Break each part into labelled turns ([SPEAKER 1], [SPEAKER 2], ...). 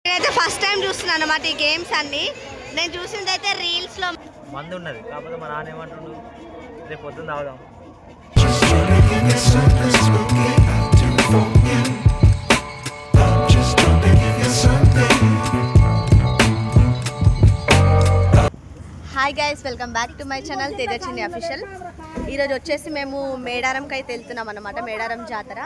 [SPEAKER 1] నేనైతే first time చూస్తున్నాను అన్నమాట ఈ గేమ్స్ అన్ని. నేను చూసింది అయితే రీల్స్ లో
[SPEAKER 2] మంది ఉన్నది, కాకపోతే మా నాన్న ఏమంటుండు రేపు పొద్దున్న తాగుదాం. Hi guys, welcome back to my channel Tejaswini official. ఈరోజు వచ్చేసి మేము మేడారంకి అయితే వెళ్తున్నాం అన్నమాట, మేడారం జాతర.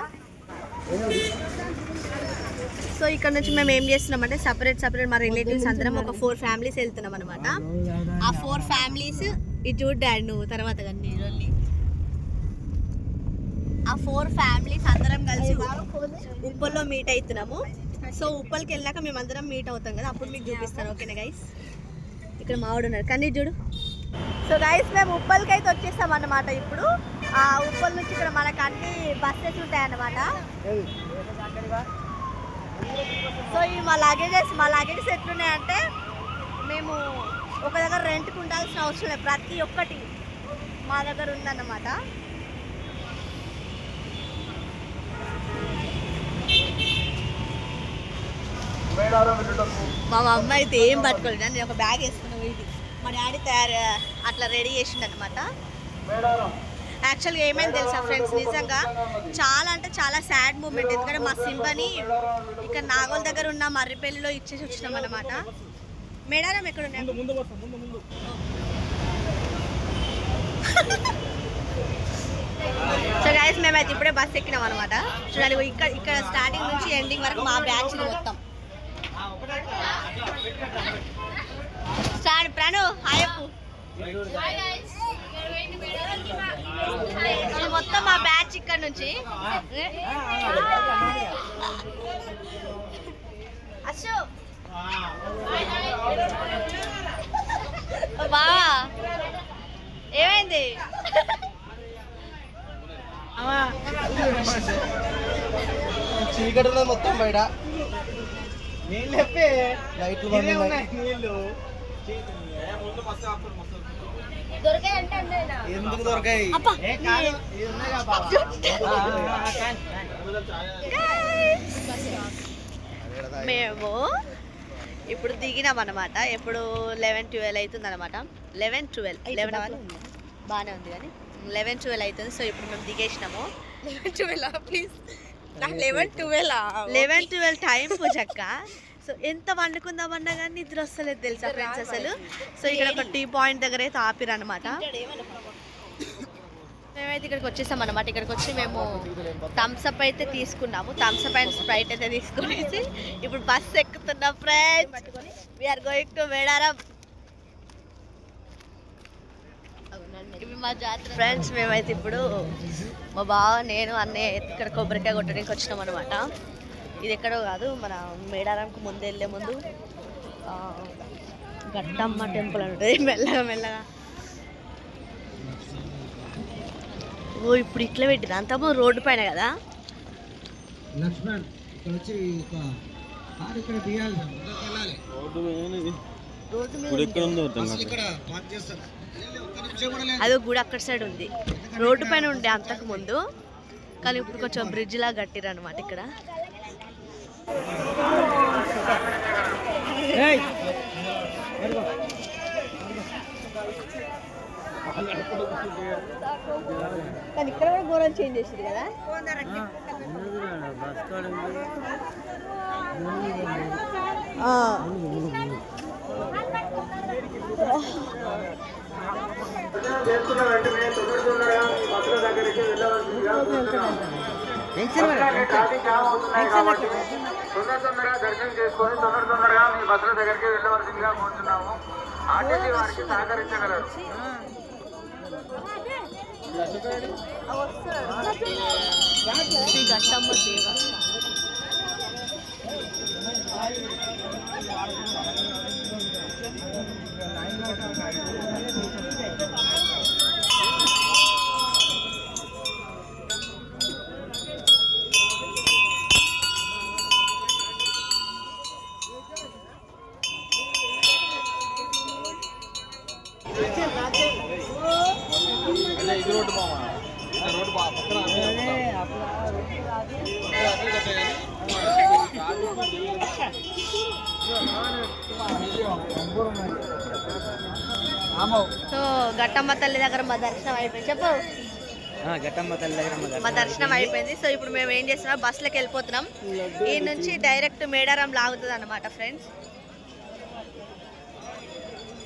[SPEAKER 2] సో ఇక్కడ నుంచి మేము ఏం చేస్తున్నామంటే సపరేట్ మా రిలేటివ్స్ అందరం ఒక 4 ఫ్యామిలీస్ వెళ్తున్నాం అనమాట. ఆ 4 ఫ్యామిలీస్ ఇటు చూడు డాడీ నువ్వు తర్వాత కానీ ఆ 4 ఫ్యామిలీస్ అందరం కలిసి ఉప్పల్లో మీట్ అవుతున్నాము. సో ఉప్పల్కి వెళ్ళాక మేము అందరం మీట్ అవుతాం కదా, అప్పుడు మీకు చూపిస్తాను. ఓకేనా గైస్? ఇక్కడ మావాడు ఉన్నారు కానీ చూడు. సో గైస్ మేము ఉప్పల్కి అయితే వచ్చేస్తాం అన్నమాట. ఇప్పుడు ఆ ఉప్పల్ నుంచి ఇక్కడ మనకు అన్ని బస్సెస్ ఉంటాయన్నమాట. సో ఈ మా లగేజెస్ ఎట్లున్నాయంటే మేము ఒక దగ్గర రెంట్కి ఉండాల్సిన అవసరం లేదు, ప్రతి ఒక్కటి మా దగ్గర ఉందన్నమాట. మా అమ్మ అయితే ఏం పట్టుకోలేదు, నేను ఒక బ్యాగ్ వేసుకున్నాను. ఇది మా డాడీ అట్లా రెడీ చేసిండు అనమాట. యాక్చువల్గా ఏమైంది తెలుసా ఫ్రెండ్స్, నిజంగా చాలా అంటే చాలా సాడ్ మూమెంట్. ఎందుకంటే మా సింబని ఇక్కడ నాగోల్ దగ్గర ఉన్న మర్రిపల్లిలో ఇచ్చేసి వచ్చినాం అనమాట. మేడారం ఎక్కడ ఉన్నాయి? సో గైస్ మేమైతే ఇప్పుడే బస్ ఎక్కినాం అనమాట. చూడండి ఇక్కడ స్టార్టింగ్ నుంచి ఎండింగ్ వరకు మా బ్యాచ్ మొత్తం. స్టార్ట్ ప్రాణు హాయప్పు. ఇది మొత్తం మా బ్యాచ్ ఇక్కడ నుంచి. అశో బా ఏమైంది?
[SPEAKER 3] చీకటి మొత్తం బయట లైట్లు ఎందుకు దొరకాయి?
[SPEAKER 1] మేము ఇప్పుడు దిగినాం అనమాట. ఎప్పుడు 11-12 అవుతుంది అనమాట. 11 బాగానే ఉంది కానీ 11-12 అవుతుంది. సో ఇప్పుడు మేము దిగేసినాము. 11-12 ప్లీజ్ 11-12 టైం పూజక్క. సో ఎంత వండుకుందామన్నా కానీ నిద్ర వస్తలేదు తెలుసా ఫ్రెండ్స్ అసలు. సో ఇక్కడ ఒక టీ పాయింట్ దగ్గర అయితే ఆపిరు అనమాట. మేమైతే ఇక్కడికి వచ్చేసాం అనమాట. ఇక్కడికి వచ్చి మేము థమ్స్అప్ అయితే తీసుకున్నాము. థమ్స్అప్ అండ్ స్ప్రైట్ అయితే తీసుకునేసి ఇప్పుడు బస్ ఎక్కుతున్నాం friends. We're going to Medaram. ఇవి మా జాతర ఫ్రెండ్స్. మేమైతే ఇప్పుడు మా బావ నేను అన్నయ్య ఇక్కడ కొబ్బరికాయ కొట్టడానికి వచ్చినాం అనమాట. ఇది ఎక్కడో కాదు, మన మేడారంకు ముందు వెళ్ళే ముందు గట్టమ్మ టెంపుల్ ఉంటుంది. మెల్లగా ఓ ఇప్పుడు ఇట్లా పెట్టింది. అంతకుముందు రోడ్డు పైన కదా. అదో గుడి అక్కడ సైడ్ ఉంది, రోడ్డు పైన ఉండే అంతకు ముందు. కానీ ఇప్పుడు కొంచెం బ్రిడ్జ్ లాగా కట్టిరు అనమాట ఇక్కడ. కానీ ఇక్కడ కూడా ఘోరం చేంజ్ చేసింది కదా.
[SPEAKER 4] తొందరగా దర్శనం చేసుకొని తొందరగా మీ బస్సుల దగ్గరికి వెళ్ళవలసిందిగా కోరుతున్నాము. ఆర్టీసీ వారికి సహకరించగలరు.
[SPEAKER 1] శ్రీ గట్టమ్మ దేవస్థానం.
[SPEAKER 4] రోడ్డు బాగా పక్కన
[SPEAKER 1] సో గట్టమ్మ తల్లి దగ్గర మా దర్శనం అయిపోయింది. చెప్పు.
[SPEAKER 3] గట్టమ్మ తల్లి దగ్గర
[SPEAKER 1] మా దర్శనం అయిపోయింది. సో ఇప్పుడు మేము ఏం చేస్తున్నాం, బస్సులోకి వెళ్ళిపోతున్నాం. ఈ నుంచి డైరెక్ట్ మేడారం లాగుతుంది అన్నమాట ఫ్రెండ్స్.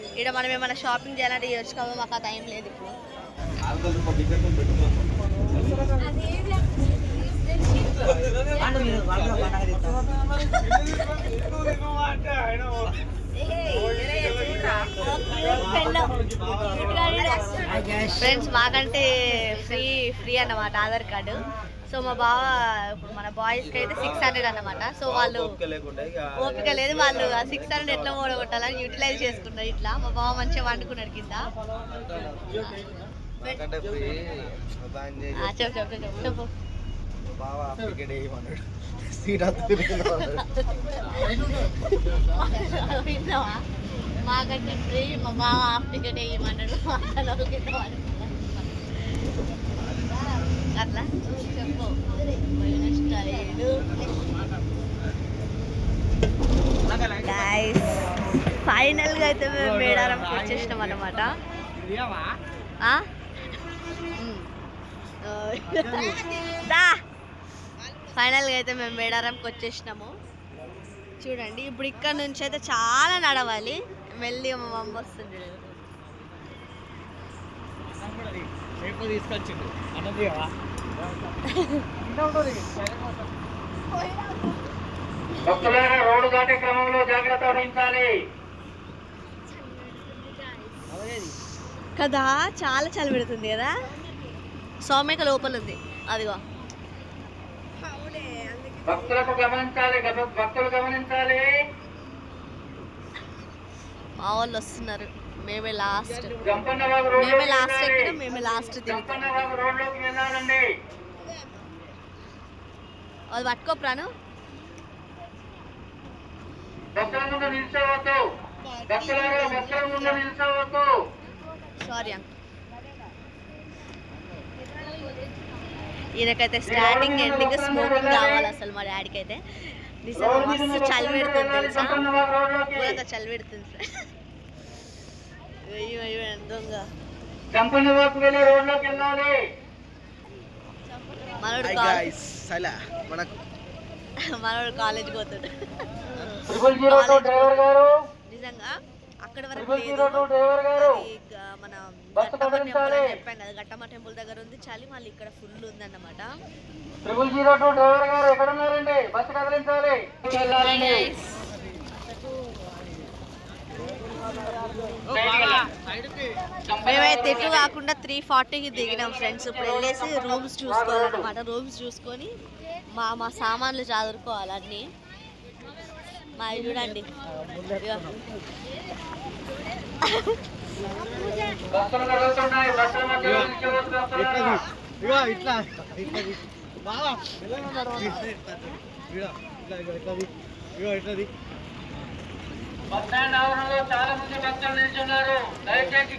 [SPEAKER 1] ఇక్కడ మనం ఏమైనా షాపింగ్ చేయాలంటే చేయొచ్చు కదా, మాకు ఆ టైం లేదు ఇప్పుడు. ఫ్రెండ్స్ మాకంటే ఫ్రీ అన్నమాట ఆధార్ కార్డు. సో మా బావ ఇప్పుడు మన బాయ్స్కి అయితే 600 అన్నమాట. సో వాళ్ళు ఓపిక లేదు, వాళ్ళు ఆ 600 ఎట్లా ఓడగొట్టాలని యూటిలైజ్ చేసుకున్నారు. ఇట్లా మా బావ మంచిగా వండుకున్నాడు కింద. చెప్పు. విన్నావా? మాకంటే ఫ్రీ, మా బావ హాఫ్ టికెట్ వేయమన్నాడు. అట్లా చెప్పు. ఫైనల్గా అయితే మేము మేడారంకి వచ్చేసినాం అన్నమాట. ఫైనల్గా అయితే మేము మేడారంకి వచ్చేసినాము. చూడండి ఇప్పుడు ఇక్కడ నుంచి అయితే చాలా నడవాలి. వెళ్ళి మా మమ్మ వస్తుంది.
[SPEAKER 4] రోడ్డు దాటే క్రమంలో జాగ్రత్త వహించాలి
[SPEAKER 1] కదా. చాలా చలి పెడుతుంది కదా. సౌమ్యక లోపల ఉంది, అదిగో.
[SPEAKER 4] భక్తులకు గమనించాలి, భక్తులు గమనించాలి.
[SPEAKER 1] మా వాళ్ళు వస్తున్నారు. మేమే లాస్ట్
[SPEAKER 4] రోడ్లోకి వెళ్ళాలండి.
[SPEAKER 1] అది పట్టుకో ప్రాణు.
[SPEAKER 4] భక్తుల ముందు నిల్చోవద్దు, భక్తుల ముందు నిల్చోవద్దు.
[SPEAKER 1] Sorry uncle. ఈయనకైతే స్టార్టింగ్ ఎండింగ్ స్మోకింగ్ కావాలి అసలు. మా డాడీకి అయితే నిజంగా మస్తు చలి పెడుతుంది తెలుసా, ఊరంతా చలి పెడుతుంది. దొంగ మనోడు కాలేజ్కి పోతాడు. నిజంగా అక్కడ వరకు మన గట్టమ్మ టెంపుల్ అని చెప్పాం కదా, గట్టమ్మ టెంపుల్ దగ్గర ఉంది చలి, మళ్ళీ ఇక్కడ ఫుల్ ఉంది అన్నమాట. మేమైతే ఎటు కాకుండా 340కి దిగినాం ఫ్రెండ్స్. ఇప్పుడు వెళ్ళేసి రూమ్స్ చూసుకోవాలన్నమాట. రూమ్స్ చూసుకొని మా సామాన్లు చదువుకోవాలి అన్నీ. మా చూడండి
[SPEAKER 4] బస్ స్టాండ్ ఆవరణలో చాలా మంది భక్తులు నిల్చున్నారు. దయచేసి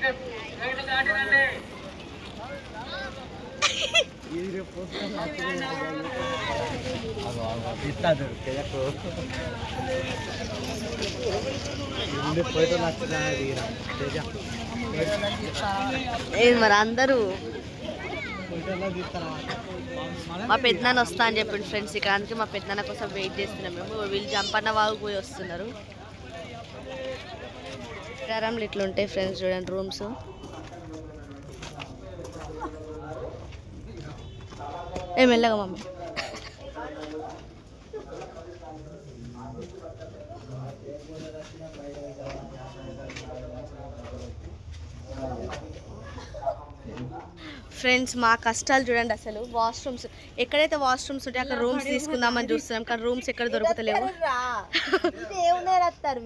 [SPEAKER 4] రోడ్డు దాటినండి.
[SPEAKER 1] మరి అందరూ మా పెద్దనాన్న వస్తా అని చెప్పిండు ఫ్రెండ్స్. ఇక్కడ అందుకే మా పెద్దనాన్న కోసం వెయిట్ చేస్తున్నాం మేము. వీళ్ళు జంపన్న వాగు పోయి వస్తున్నారు. ప్రారంభంలో ఇట్లా ఉంటాయి ఫ్రెండ్స్. చూడండి రూమ్స్. ఏ మెల్లగా మమ్మీ. ఫ్రెండ్స్ మా కష్టాలు చూడండి అసలు. వాష్రూమ్స్ ఎక్కడైతే వాష్రూమ్స్ ఉంటాయి అక్కడ రూమ్స్ తీసుకుందామని చూస్తున్నాం, కానీ రూమ్స్ ఎక్కడ దొరుకుతలేవు.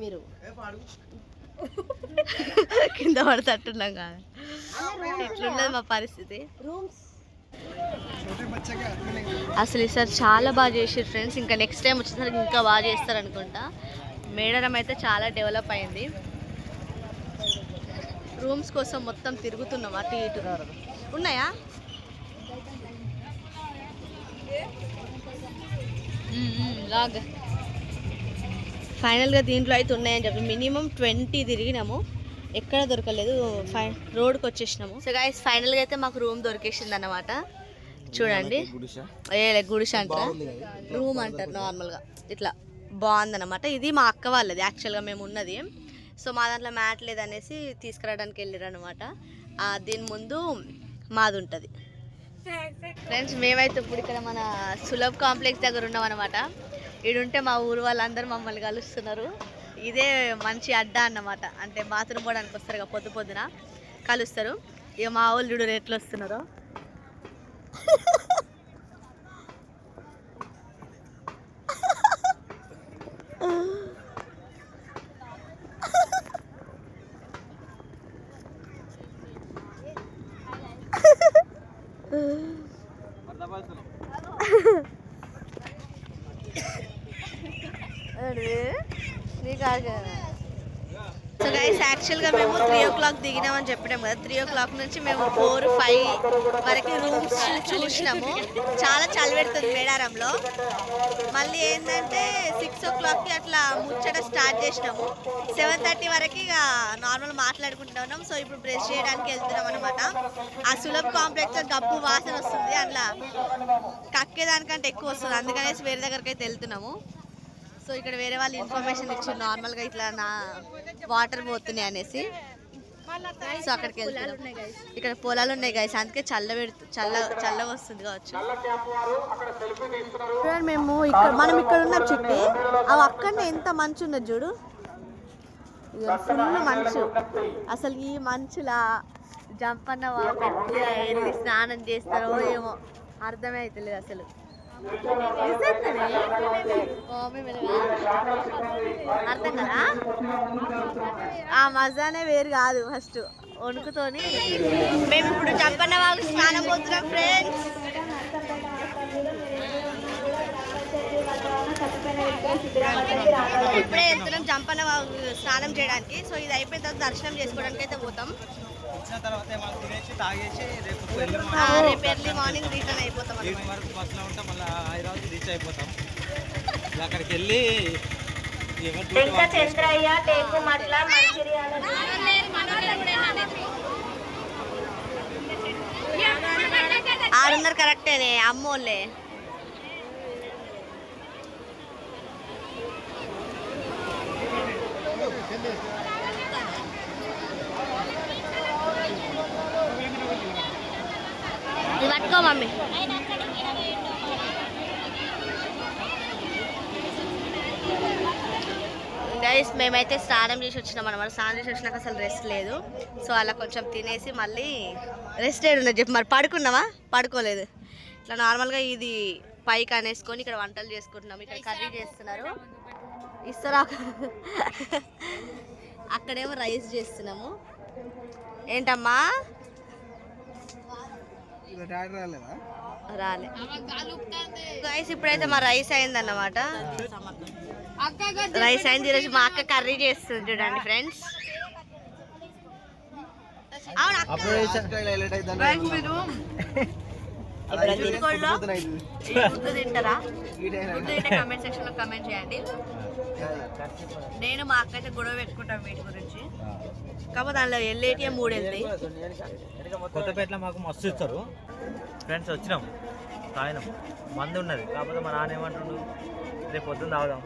[SPEAKER 1] మీరు కింద పడతట్టున్నాం కదా, ఇట్లున్నది మా పరిస్థితి. అసలు ఈసారి చాలా బాగా చేసారు ఫ్రెండ్స్. ఇంకా నెక్స్ట్ టైం వచ్చేసరికి ఇంకా బాగా చేస్తారు అనుకుంటా. మేడారం అయితే చాలా డెవలప్ అయింది. రూమ్స్ కోసం మొత్తం తిరుగుతున్నాం అటు ఇటు. ఉన్నాయా? లాగ్
[SPEAKER 2] ఫైనల్గా దీంట్లో అయితే ఉన్నాయని చెప్పి మినిమం 20 తిరిగినాము, ఎక్కడ దొరకలేదు. రోడ్కి వచ్చేసినాము. సో గైస్ ఫైనల్గా అయితే మాకు రూమ్ దొరికేసింది అన్నమాట. చూడండి, గుడిసె అంటారా, రూమ్ అంటారు నార్మల్గా. ఇట్లా బాగుందన్నమాట. ఇది మా అక్క వాళ్ళది యాక్చువల్గా మేము ఉన్నది. సో మా దాంట్లో మ్యాట్ లేదనేసి తీసుకురావడానికి వెళ్ళారు అనమాట. దీని ముందు మాది ఉంటుంది. ఫ్రెండ్స్ మేమైతే ఇప్పుడు ఇక్కడ మన సులభ్ కాంప్లెక్స్ దగ్గర ఉన్నాం అనమాట. ఈడుంటే మా ఊరు వాళ్ళందరూ మమ్మల్ని కలుస్తున్నారు. ఇదే మంచి అడ్డా అన్నమాట. అంటే బాత్రూమ్ పోవడానికి వస్తారు కదా పొద్దున కలుస్తారు. ఇక మా వాళ్ళు చూడు ఎట్లా వస్తున్నారో. సో గైస్ యాక్చువల్గా మేము 3 o'clock దిగినామని చెప్పినాం కదా. 3 o'clock నుంచి మేము 4, 5 వరకు రూమ్స్ చూసినాము. చాలా చలి పెడుతుంది మేడారంలో. మళ్ళీ ఏంటంటే 6 o'clockకి అట్లా ముచ్చట స్టార్ట్ చేసినాము. 7:30 వరకు ఇక నార్మల్ మాట్లాడుకుంటూ ఉన్నాం. సో ఇప్పుడు బ్రష్ చేయడానికి వెళ్తున్నాం అనమాట. ఆ సులభ్ కాంప్లెక్స్ గబ్బు వాసన వస్తుంది, అట్లా కక్కేదానికంటే ఎక్కువ వస్తుంది. అందుకనేసి వేరే దగ్గరికి అయితే వెళ్తున్నాము. సో ఇక్కడ వేరే వాళ్ళు ఇన్ఫర్మేషన్ ఇచ్చారు నార్మల్గా ఇట్లా నా వాటర్ పోతున్నాయి అనేసి. సో అక్కడికి వెళ్తున్నాం. ఇక్కడ పొలాలు ఉన్నాయి గైస్, అందుకే చల్లగా వస్తుంది కావచ్చు. మేము మనం ఇక్కడ ఉన్నాం చిట్టి, అవి అక్కడనే ఎంత మంచు ఉన్నది చూడు, ఫుల్ మంచు. అసలు ఈ మంచులా జంపన్న వెళ్ళి స్నానం చేస్తారో ఏమో అర్థమే అవుతలేదు అసలు. అర్థం కదా, ఆ మజానే వేరు కాదు. ఫస్ట్ వణుకుతోని మేము ఇప్పుడు జంపన్న వాగు స్నానం పోతున్నాం ఫ్రెండ్స్. ఇప్పుడే వెళ్తున్నాం జంపన్న వాగు స్నానం చేయడానికి. సో ఇది అయిపోయిన తర్వాత దర్శనం చేసుకోవడానికి అయితే పోతాం. రేపు ఎర్లీ మార్నింగ్ రిటర్న్ అయిపోతాం.
[SPEAKER 3] అక్కడికి వెళ్ళి
[SPEAKER 2] ఆరున్నర కరెక్టేనే అమ్మోళ్ళే. పట్టుకో మమ్మీ. గైస్ మేమైతే స్నానం చేసి వచ్చినాం అనమాట. స్నానం చేసి వచ్చినాక అసలు రెస్ట్ లేదు. సో అలా కొంచెం తినేసి మళ్ళీ రెస్ట్ ఏడున్నది చెప్పి మరి పడుకున్నావా? పడుకోలేదు. ఇట్లా నార్మల్గా ఇది పైకి అనేసుకొని ఇక్కడ వంటలు చేసుకుంటున్నాం. ఇక్కడ కర్రీ చేస్తున్నారు, ఇస్తారా? అక్కడేమో రైస్ చేస్తున్నాము. ఏంటమ్మా రాలే గైస్. ఇప్పుడైతే మా రైస్ అయిందన్నమాట. రైస్ అయింది. ఈరోజు మా అక్క కర్రీ చేస్తుంది చూడండి ఫ్రెండ్స్. అవును అక్క, గుడ్డు తింటారా? గుడ్డు తింటే కామెంట్ సెక్షన్ లో కామెంట్ చేయండి. నేను మా అక్క అయితే గొడవ పెట్టుకుంటాం వీటి గురించి. కాకపోతే దానిలో వెళ్ళేటివి 3 వెళ్తాయి.
[SPEAKER 3] కొత్తపేటలో మాకు మస్తు ఇస్తారు ఫ్రెండ్స్. వచ్చినాం తాగినాం, మంది ఉన్నది. కాకపోతే మా నాన్న ఏమంటుండు, రేపు పొద్దున్న తాగుదాం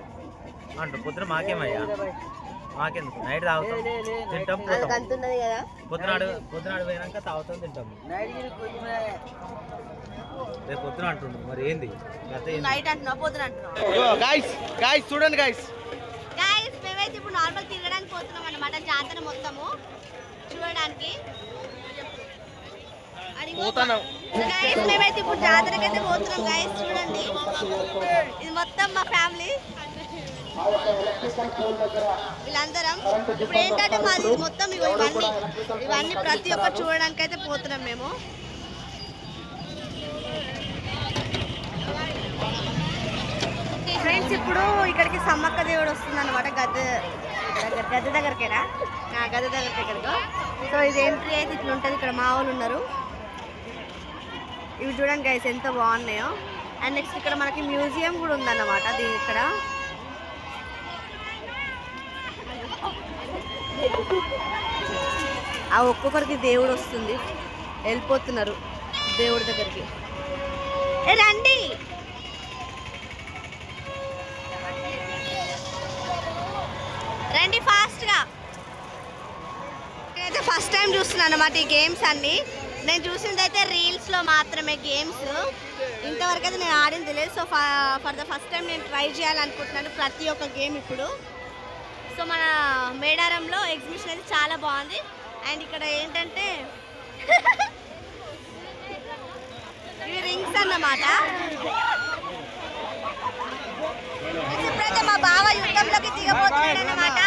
[SPEAKER 3] అంటు. పొద్దున మాకేమయ్యా, మాకెందుకు, నైట్ తాగుతాం తింటాం పొద్దునాడు పోయినాక తాగుతాం తింటాం. రేపు పొద్దున అంటుండు, మరి ఏంది
[SPEAKER 2] నైట్ అంటున్నావు పొద్దున అంటున్నావు.
[SPEAKER 3] చూడండి గైస్,
[SPEAKER 2] మేమైతే ఇప్పుడు నార్మల్ తిరగడానికి పోతున్నాం అన్నమాట. జాతర మొత్తము చూడడానికి మేమైతే ఇప్పుడు జాతరకి అయితే పోతున్నాం గైస్. చూడండి ఇది మొత్తం మా ఫ్యామిలీ వీళ్ళందరం. ఇప్పుడు ఏంటంటే మాది మొత్తం ఇవన్నీ ప్రతి ఒక్కరు చూడడానికి అయితే పోతున్నాం మేము. ఫ్రెండ్స్ ఇప్పుడు ఇక్కడికి సమ్మక్క దేవుడు వస్తుంది అనమాట. గద్దె దగ్గరకేనా? గద్దె దగ్గరికి. సో ఇది ఎంట్రీ అయితే ఇట్లా ఉంటుంది. ఇక్కడ మా వాళ్ళు ఉన్నారు. ఇవి చూడండి గైస్ ఎంత బాగున్నాయో. అండ్ నెక్స్ట్ ఇక్కడ మనకి మ్యూజియం కూడా ఉందన్నమాట. దీని ఇక్కడ ఆ ఒక్కొక్కరికి దేవుడు వస్తుంది, వెళ్ళిపోతున్నారు దేవుడి దగ్గరికి. ఏ రండి, రండి ఫాస్ట్గా. నేనైతే ఫస్ట్ టైం చూస్తున్నాను అన్నమాట ఈ గేమ్స్ అన్నీ. నేను చూసింది అయితే రీల్స్లో మాత్రమే గేమ్స్, ఇంతవరకు అయితే నేను ఆడింది లేదు. So for the first time నేను ట్రై చేయాలనుకుంటున్నాను ప్రతి ఒక్క గేమ్ ఇప్పుడు. సో మన మేడారంలో ఎగ్జిబిషన్ అయితే చాలా బాగుంది. అండ్ ఇక్కడ ఏంటంటే ఇవి రింగ్స్ అన్నమాట. ఇప్పుడైతే మా బావ యుద్ధంలోకి దిగబోతున్నాడు అన్నమాట.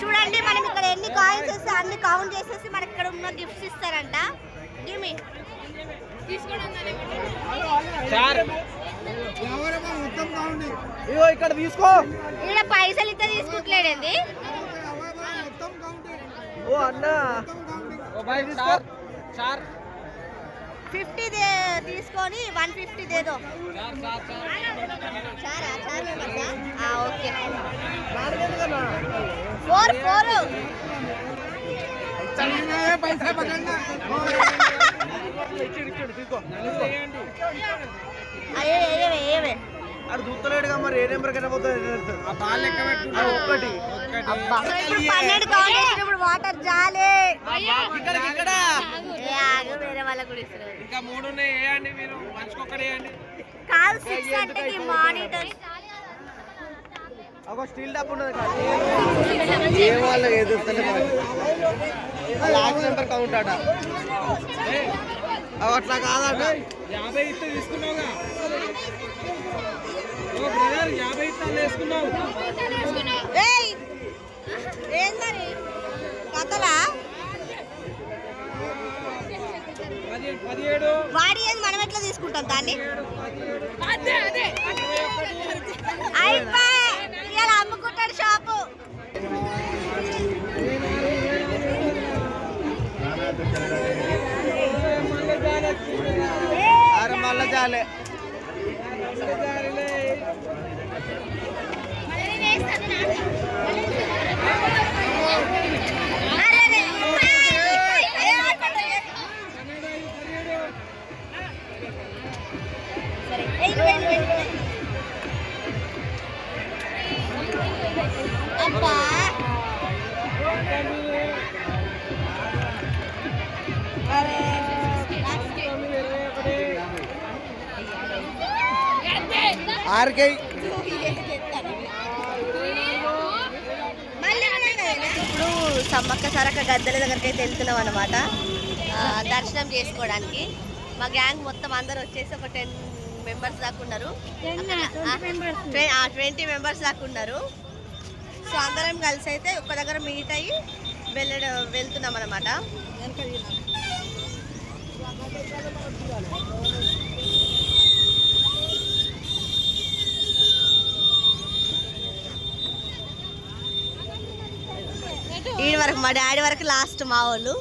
[SPEAKER 2] చూడండి, మనం ఇక్కడ ఎన్ని కాయిన్స్ వేస్తే అన్ని కౌంట్ చేసేసి మనకి ఇక్కడ ఉన్న గిఫ్ట్స్ ఇస్తారంట. గివ్ మీ
[SPEAKER 3] ఇక్కడ తీసుకో.
[SPEAKER 2] ఇక్కడ పైసలు ఇస్తే తీసుకుంటలేడండి.
[SPEAKER 3] ఓ అన్న
[SPEAKER 2] 50 తీసుకొని 150 దేదో. ఓకే 4 ఏవే
[SPEAKER 3] అడు చూస్తలేడుగా, మరి ఏ నెంబర్ కన్నా పోతుంది ఒక్కటి.
[SPEAKER 2] ఇప్పుడు 12 కౌంట్ చేసినప్పుడు వాటర్ జాలే వేరే వాళ్ళ కూడా ఇస్తారు.
[SPEAKER 3] ఇంకా 3 ఉన్నాయి, వేయండి మీరు, మంచికొక్కటి వేయండి.
[SPEAKER 2] కాల్ 6 అంటే ఈ మానిటర్
[SPEAKER 3] ఒక స్టీల్ డబ్బు ఉన్నది కాదు, ఏ వాళ్ళకి ఎదుగుతుంది లాస్ట్ నెంబర్ కౌంట్ అట. అట్లా కాదట. 50 ఇస్తే తీసుకున్నావుగా, 50 ఇస్తే వేసుకున్నావు.
[SPEAKER 2] ఏం మరి కథలా
[SPEAKER 3] 17
[SPEAKER 2] వాడి ఏది మనం ఎట్లా తీసుకుంటాం దాన్ని? ఇలా అమ్ముకుంటాడు షాపు.
[SPEAKER 3] అరే మళ్ళా జాలే.
[SPEAKER 2] అబ్బా
[SPEAKER 3] ఆర్కే
[SPEAKER 2] ఇప్పుడు సమ్మక్క సారక్క గద్దెల దగ్గరికి అయితే వెళ్తున్నాం అనమాట దర్శనం చేసుకోవడానికి. మా గ్యాంగ్ మొత్తం అందరు వచ్చేసి ఒక 10 మెంబర్స్ దాకా ఉన్నారు, 20 మెంబర్స్ దాకా ఉన్నారు. సో అందరం కలిసి అయితే ఒక దగ్గర మీట్ అయ్యి వెళ్తున్నాం అనమాట. ఈ వరకు మా డాడీ వరకు లాస్ట్ మా వాళ్ళు.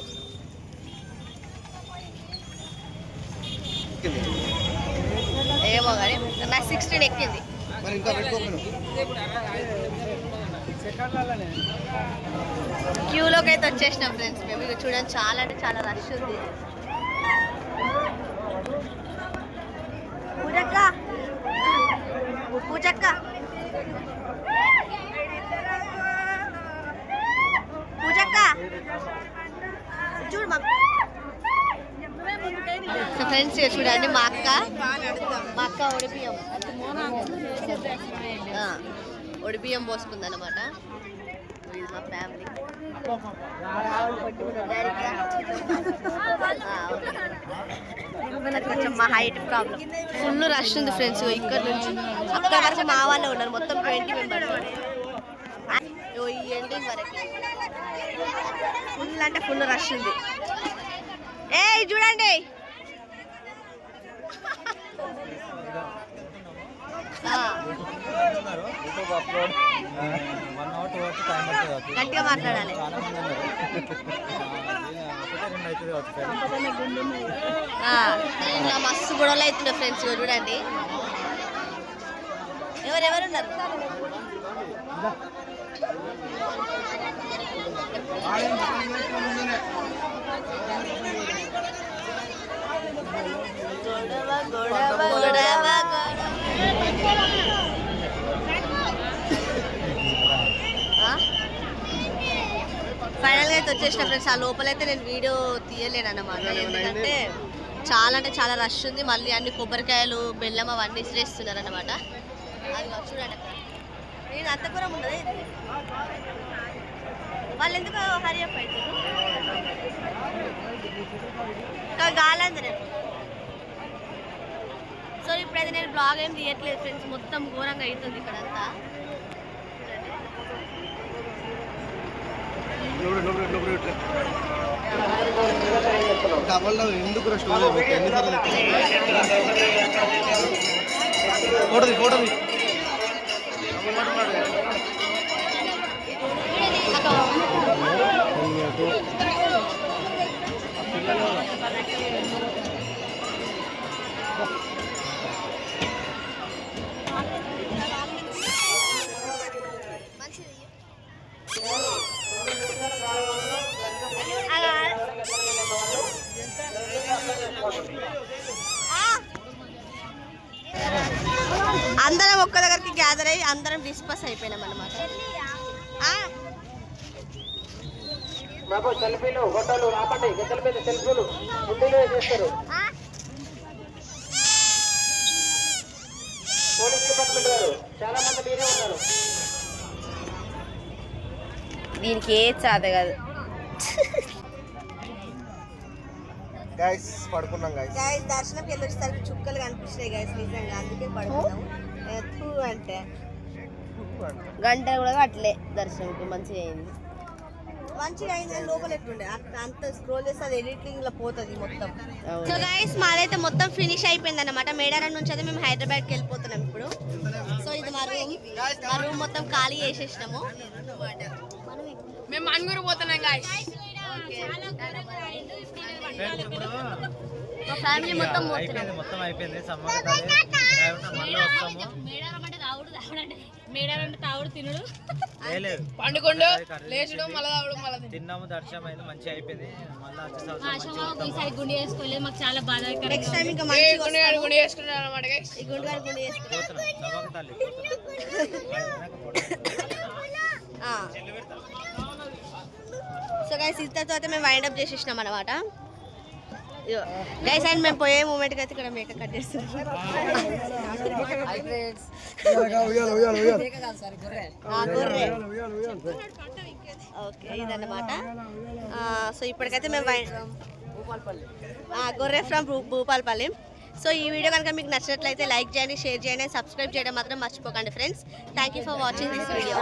[SPEAKER 2] ఏమో కానీ నాకు 16 ఎక్కింది. క్యూలోకి అయితే వచ్చేసినాం ఫ్రెండ్స్ మేము. ఇక చూడండి, చాలా అంటే చాలా రష్ ఉంది. పూజక్క పూజక్క పూజక్క చూడు మా ఫ్రెండ్స్. చూడండి, మా అక్క ఒడిబియ్యం పోసుకుంది అనమాట. ఇది మా ఫ్యామిలీ. కొంచెం మా హైట్ ప్రాబ్లం, ఫుల్ రష్ ఉంది ఫ్రెండ్స్. ఇక్కడ నుంచి అక్కడ వరకు మా వాళ్ళే ఉన్నారు, మొత్తం 20 మెంబర్స్. ఈ ఎండింగ్ వరకు ఫుల్ అంటే ఫుల్ రష్ ఉంది. ఏ చూడండి, గట్టిగా మాట్లాడాలి. ఇంకా మస్తు గొడవలు అవుతుండే ఫ్రెండ్స్. చూడండి, ఎవరెవరు ఉన్నారు. ఫైనల్గా అయితే వచ్చేసిన ఫ్రెండ్స్. ఆ లోపలైతే నేను వీడియో తీయలేను అన్నమాట, ఎందుకంటే చాలా అంటే చాలా రష్ ఉంది. మళ్ళీ అన్ని కొబ్బరికాయలు బెల్లం అవన్నీ ఇసిరేస్తున్నారు అనమాట. అది చూడండి అక్కడ నేను అంతపురం ఉన్నది. వాళ్ళు ఎందుకు హరియప్ అవుతారు గాలందరూ. సో ఇప్పుడైతే నేను బ్లాగ్ ఏం తీయట్లేదు ఫ్రెండ్స్, మొత్తం ఘోరంగా అవుతుంది ఇక్కడంతా.
[SPEAKER 5] ఎందుకు ఫోటో
[SPEAKER 2] అందరం ఒక్క దగ్గరికి గ్యాదర్ అయ్యి అందరం డిస్కస్ అయిపోయినాం అన్నమాట.
[SPEAKER 4] సెల్ఫీలు ఫోటోలు ఆపండి, గద్దల మీద సెల్ఫీలు ముందులో చేస్తారు. పోలీస్ డిపార్ట్మెంట్ గారు చాలా మంది మీరే ఉన్నారు.
[SPEAKER 2] దీనికి ఏ చాద కాదు.
[SPEAKER 5] గైస్ పడుకున్నాం గైస్.
[SPEAKER 2] గైస్ దర్శనంకి వెళ్ళి వచ్చేసరికి చుక్కలు కనిపిస్తాయి గైస్, నిజంగా అందుకే పడుకున్నాం. అంటే గంట కూడా అట్లే దర్శనంకి మంచిగా అయింది. మంచిగా అయింది కానీ లోపల ఎట్లుండే అంత స్క్రోల్ చేస్తే అది ఎడిటింగ్ లో పోతుంది మొత్తం. సో గైస్ మాదైతే మొత్తం ఫినిష్ అయిపోయింది అనమాట. మేడారం నుంచి అయితే మేము హైదరాబాద్కి వెళ్ళిపోతున్నాం ఇప్పుడు. సో ఇది మా రూమ్ మొత్తం ఖాళీ చేసేసినాము.
[SPEAKER 6] మేము మన్గూరు పోతున్నాం గాయ్స్.
[SPEAKER 2] మా ఫ్యామిలీ మొత్తం
[SPEAKER 3] మొత్తం అయిపోయింది. సమ్మర్ మళ్ళీ వస్తాము.
[SPEAKER 6] మేడారం అంటే తావుడు తినడు,
[SPEAKER 3] లేదు
[SPEAKER 6] పండుకొండు లేచడం మళ్ళీ తావుడు మళ్ళీ
[SPEAKER 3] తిన్నాము. దర్శనం అయితే మంచిగా అయిపోయింది. మళ్ళీ
[SPEAKER 6] ఈసారి గుండె చేసుకోలేదు, మాకు చాలా బాధాకరంగా.
[SPEAKER 2] నెక్స్ట్ టైం ఇంకా మంచిగా
[SPEAKER 6] గుండె చేసుకున్నాడు అనమాట గైస్.
[SPEAKER 2] ఈ గుండు గారు గుండు చేసుకున్నాం. సో గైస్ ఇంతతో అయితే మేము వైండ్ అప్ చేసేసినాం అనమాట. గైస్ అండ్ మేము పోయే మూమెంట్కి అయితే ఇక్కడ మేకప్ కట్ చేస్తున్నాం. ఓకే ఇదన్నమాట. సో ఇప్పటికైతే మేము గొర్రె ఫ్రమ్ భూపాలపల్లి. సో ఈ వీడియో కనుక మీకు నచ్చినట్లయితే లైక్ చేయండి, షేర్ చేయండి, సబ్స్క్రైబ్ చేయడం మాత్రం మర్చిపోకండి friends. Thank you for watching this video.